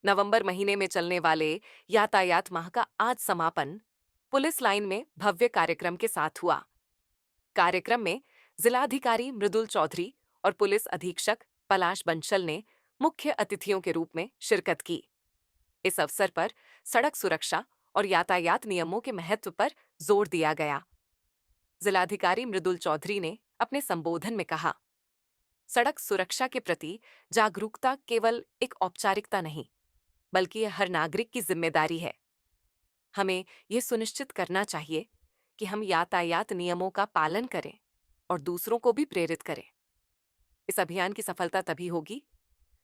नवंबर महीने में चलने वाले यातायात माह का आज समापन पुलिस लाइन में भव्य कार्यक्रम के साथ हुआ। कार्यक्रम में जिलाधिकारी मृदुल चौधरी और पुलिस अधीक्षक पलाश बंसल ने मुख्य अतिथियों के रूप में शिरकत की। इस अवसर पर सड़क सुरक्षा और यातायात नियमों के महत्व पर जोर दिया गया। जिलाधिकारी मृदुल चौधरी ने अपने संबोधन में कहा, सड़क सुरक्षा के प्रति जागरूकता केवल एक औपचारिकता नहीं, बल्कि यह हर नागरिक की जिम्मेदारी है। हमें यह सुनिश्चित करना चाहिए कि हम यातायात नियमों का पालन करें और दूसरों को भी प्रेरित करें। इस अभियान की सफलता तभी होगी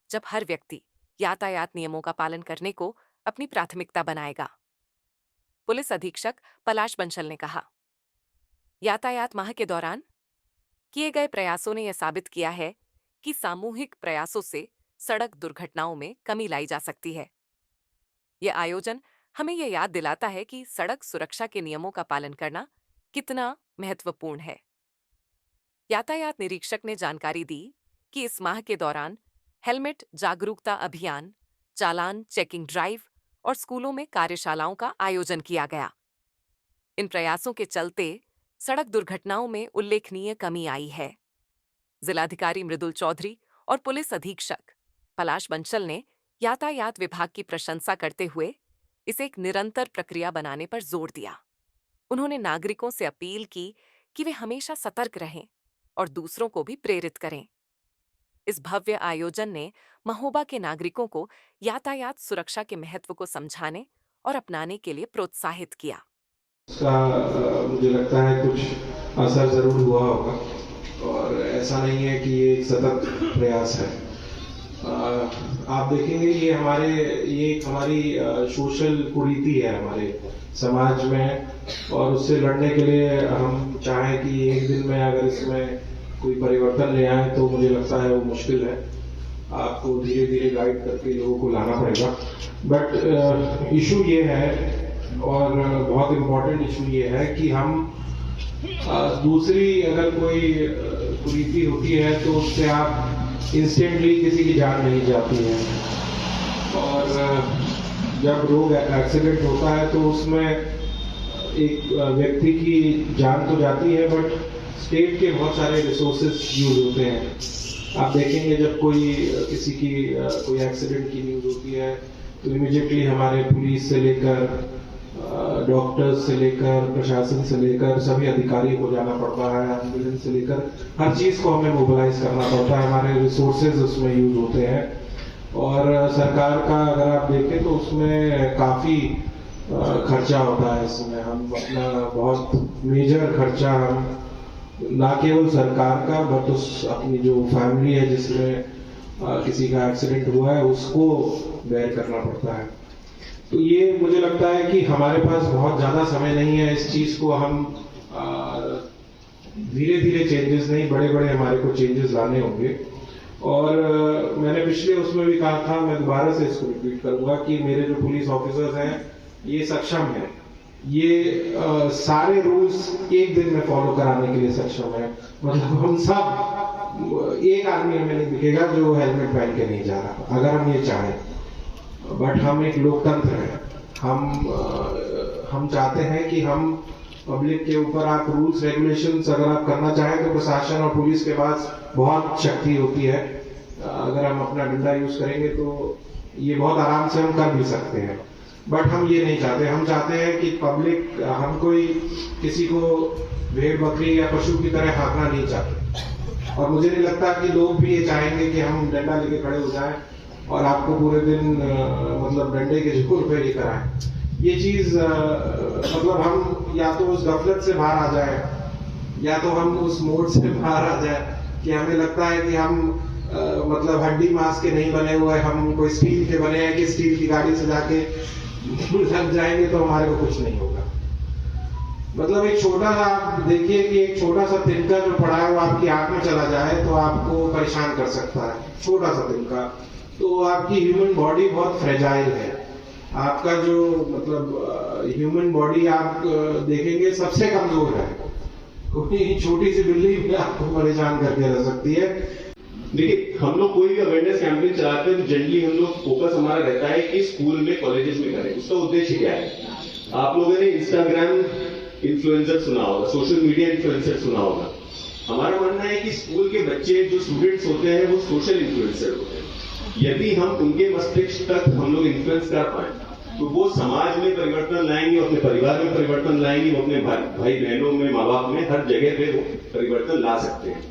जब हर व्यक्ति यातायात नियमों का पालन करने को अपनी प्राथमिकता बनाएगा। पुलिस अधीक्षक पलाश बंसल ने कहा, यातायात माह के दौरान किए गए प्रयासों ने यह साबित किया है कि सामूहिक प्रयासों से सड़क दुर्घटनाओं में कमी लाई जा सकती है। यह आयोजन हमें यह याद दिलाता है कि सड़क सुरक्षा के नियमों का पालन करना कितना महत्वपूर्ण है। यातायात निरीक्षक ने जानकारी दी कि इस माह के दौरान हेलमेट जागरूकता अभियान, चालान चेकिंग ड्राइव और स्कूलों में कार्यशालाओं का आयोजन किया गया। इन प्रयासों के चलते सड़क दुर्घटनाओं में उल्लेखनीय कमी आई है। जिलाधिकारी मृदुल चौधरी और पुलिस अधीक्षक पलाश बंसल ने यातायात विभाग की प्रशंसा करते हुए इसे एक निरंतर प्रक्रिया बनाने पर जोर दिया। उन्होंने नागरिकों से अपील की कि वे हमेशा सतर्क रहें और दूसरों को भी प्रेरित करें। इस भव्य आयोजन ने महोबा के नागरिकों को यातायात सुरक्षा के महत्व को समझाने और अपनाने के लिए प्रोत्साहित किया। मुझे लगता है कुछ असर जरूर हुआ होगा और ऐसा नहीं है कि ये एक सतत प्रयास है। आप देखेंगे ये एक हमारी सोशल कुरीति है हमारे समाज में, और उससे लड़ने के लिए हम चाहें कि एक दिन में अगर इसमें कोई परिवर्तन ले आए तो मुझे लगता है वो मुश्किल है। आपको धीरे धीरे गाइड करके लोगों को लाना पड़ेगा। बट इशू ये है, और बहुत इम्पोर्टेंट इशू ये है कि हम दूसरी अगर कोई कुरीति होती है तो उससे आप इंस्टेंटली किसी की जान नहीं जाती है, और जब रोड एक्सीडेंट होता है तो उसमें एक व्यक्ति की जान तो जाती है, बट स्टेट के बहुत सारे रिसोर्सेज यूज होते हैं। आप देखेंगे जब किसी की कोई एक्सीडेंट की न्यूज होती है तो इमीडिएटली हमारे पुलिस से लेकर डॉक्टर्स से लेकर प्रशासन से लेकर सभी अधिकारी को जाना पड़ता है, एम्बुलेंस से लेकर हर चीज को हमें मोबिलाइज करना पड़ता है। हमारे रिसोर्सेज उसमें यूज होते हैं, और सरकार का अगर आप देखें तो उसमें काफी खर्चा होता है। इसमें हम अपना बहुत मेजर खर्चा हम ना केवल सरकार का बट उस अपनी जो फैमिली है जिसमें किसी का एक्सीडेंट हुआ है उसको बेयर करना पड़ता है। तो ये मुझे लगता है कि हमारे पास बहुत ज्यादा समय नहीं है। इस चीज को हम धीरे धीरे चेंजेस नहीं, बड़े बड़े हमारे को चेंजेस लाने होंगे। और मैंने पिछले उसमें भी कहा था, मैं दोबारा से इसको रिपीट करूंगा कि मेरे जो पुलिस ऑफिसर्स हैं ये सक्षम है, ये सारे रूल्स एक दिन में फॉलो कराने के लिए सक्षम है। मतलब हम सब, एक आदमी हमें नहीं दिखेगा जो हेलमेट पहन के नहीं जा रहा, अगर हम ये चाहें। बट हम एक लोकतंत्र है, हम चाहते हैं कि हम पब्लिक के ऊपर आप रूल्स रेगुलेशंस अगर आप करना चाहें तो प्रशासन और पुलिस के पास बहुत शक्ति होती है। अगर हम अपना डंडा यूज करेंगे तो ये बहुत आराम से हम कर भी सकते हैं। बट हम ये नहीं चाहते। हम चाहते हैं कि पब्लिक, हम कोई किसी को भेड़ बकरी या पशु की तरह हाँकना नहीं चाहते, और मुझे नहीं लगता कि लोग भी ये चाहेंगे कि हम डंडा लेके खड़े हो जाएं और आपको पूरे दिन मतलब डंडे के जोर पे लेकर आए। ये चीज मतलब हम या तो उस गफलत से बाहर आ जाए, या तो हम उस मोड से बाहर आ जाए कि हमें लगता है कि हम मतलब हड्डी मांस के नहीं बने हुए, हम कोई स्टील के बने हैं कि स्टील की गाड़ी से जाके लग जाएंगे तो हमारे को कुछ नहीं होगा। मतलब एक छोटा सा, आप देखिए कि एक छोटा सा तिनका जो पड़ा है वो आपकी आंख में चला जाए तो आपको परेशान कर सकता है। छोटा सा तिनका, तो आपकी ह्यूमन बॉडी बहुत फ्रेजाइल है। आपका जो मतलब ह्यूमन बॉडी आप देखेंगे सबसे कमजोर है। कोई छोटी सी बिल्ली भी आपको परेशान करके रह सकती है। देखिए, हम लोग कोई भी अवेयरनेस कैंपेन चलाते हैं तो जनरली हम लोग फोकस हमारा रहता है कि स्कूल में, कॉलेजेस में करें। उसका उद्देश्य क्या है? आप लोगों ने इंस्टाग्राम इन्फ्लुएंसर सुना होगा, सोशल मीडिया इन्फ्लुएंसर सुना होगा। हमारा मानना है कि स्कूल के बच्चे जो स्टूडेंट्स होते हैं वो सोशल इन्फ्लुएंसर होते हैं। यदि हम उनके मस्तिष्क तक हम लोग इन्फ्लुएंस कर पाए तो वो समाज में परिवर्तन लाएंगे, अपने परिवार में परिवर्तन लाएंगे, वो अपने भाई बहनों में, माँ बाप में, हर जगह पे वो परिवर्तन ला सकते हैं।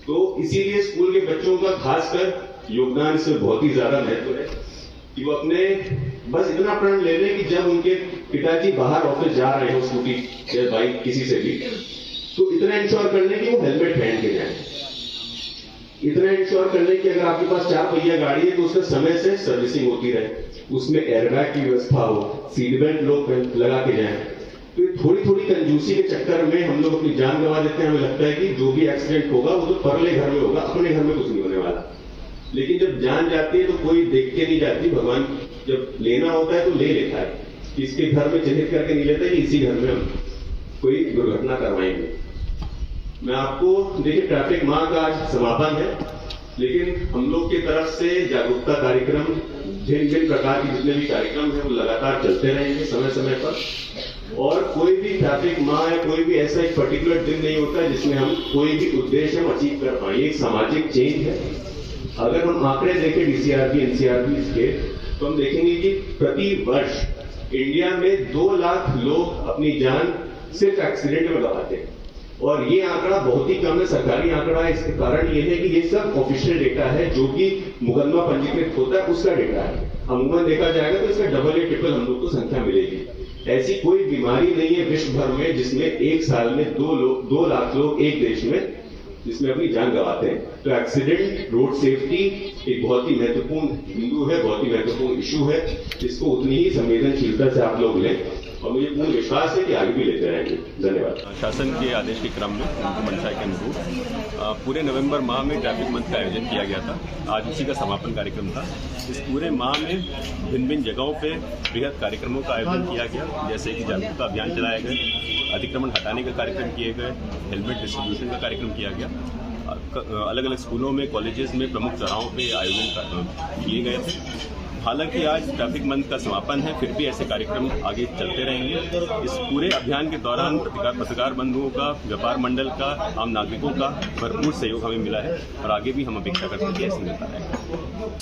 तो इसीलिए स्कूल के बच्चों का खासकर योगदान इसमें बहुत ही ज्यादा महत्व है कि वो अपने बस इतना प्रण ले लें कि जब उनके पिताजी बाहर ऑफिस जा रहे हो स्कूटी या बाइक किसी से भी, तो इतना इंश्योर कर लें कि वो हेलमेट पहन के जाए। इतना इंश्योर कर लें कि अगर आपके पास 4 पहिया गाड़ी है तो उसका समय से सर्विसिंग होती रहे, उसमें एयरबैग की व्यवस्था हो, सीट बेल्ट लोग लगा के जाएं। तो थोड़ी थोड़ी कंजूसी के चक्कर में हम लोग अपनी जान गंवा देते हैं। हमें लगता है कि जो भी एक्सीडेंट होगा वो तो परले घर में होगा, अपने घर में कुछ नहीं होने वाला। लेकिन जब जान जाती है तो कोई देख के नहीं जाती। भगवान जब लेना होता है तो ले लेता है, इसके घर में चिन्हित करके नहीं लेता कि इसी घर में हम कोई दुर्घटना करवाएंगे। मैं आपको देखिए, ट्रैफिक माह का आज समापन है, लेकिन हम लोग की तरफ से जागरूकता कार्यक्रम, भिन्न भिन्न प्रकार के जितने भी कार्यक्रम हैं वो लगातार चलते रहेंगे समय समय पर। और कोई भी ट्रैफिक माह या कोई भी ऐसा एक पर्टिकुलर दिन नहीं होता जिसमें हम कोई भी उद्देश्य हम अचीव कर पाए। एक सामाजिक चेंज है। अगर हम आंकड़े देखें डीसीआरबी, एनसीआरबी के, तो हम देखेंगे कि प्रति वर्ष इंडिया में 2 लाख लोग अपनी जान सिर्फ एक्सीडेंट में गंवाते हैं। और ये आंकड़ा बहुत ही कम है, सरकारी आंकड़ा है। इसके कारण ये है कि ये सब ऑफिशियल डेटा है, जो कि मुकदमा पंजीकृत होता है उसका डेटा है। अमूमन देखा जाएगा तो इसका डबल या ट्रिपल हम लोग को संख्या मिलेगी। ऐसी कोई बीमारी नहीं है विश्व भर में जिसमें एक साल में 2 लाख लोग एक देश में जिसमें अपनी जान गंवाते हैं। तो एक्सीडेंट, रोड सेफ्टी एक बहुत ही महत्वपूर्ण बिंदु है, बहुत ही महत्वपूर्ण इशू है। इसको उतनी ही संवेदनशीलता से आप लोग लें और मुझे पूर्ण विश्वास है कि आगे भी लेते रहेंगे। धन्यवाद। शासन के आदेश के क्रम में उनको मंशा के अनुरूप पूरे नवंबर माह में ट्रैफिक मंथ का आयोजन किया गया था। आज उसी का समापन कार्यक्रम था। इस पूरे माह में भिन्न भिन्न जगहों पे बृहद कार्यक्रमों का आयोजन किया गया, जैसे कि जागरूकता अभियान चलाए गए, अतिक्रमण हटाने का कार्यक्रम किए गए, हेलमेट डिस्ट्रीब्यूशन का कार्यक्रम किया गया, अलग अलग स्कूलों में, कॉलेजेस में प्रमुख चौराहों पे आयोजन किए गए थे। हालांकि आज ट्रैफिक मंथ का समापन है, फिर भी ऐसे कार्यक्रम आगे चलते रहेंगे। इस पूरे अभियान के दौरान पत्रकार बंधुओं का, व्यापार मंडल का, आम नागरिकों का भरपूर सहयोग हमें मिला है और आगे भी हम अपेक्षा करते हैं कि ऐसे मिलता रहेगा।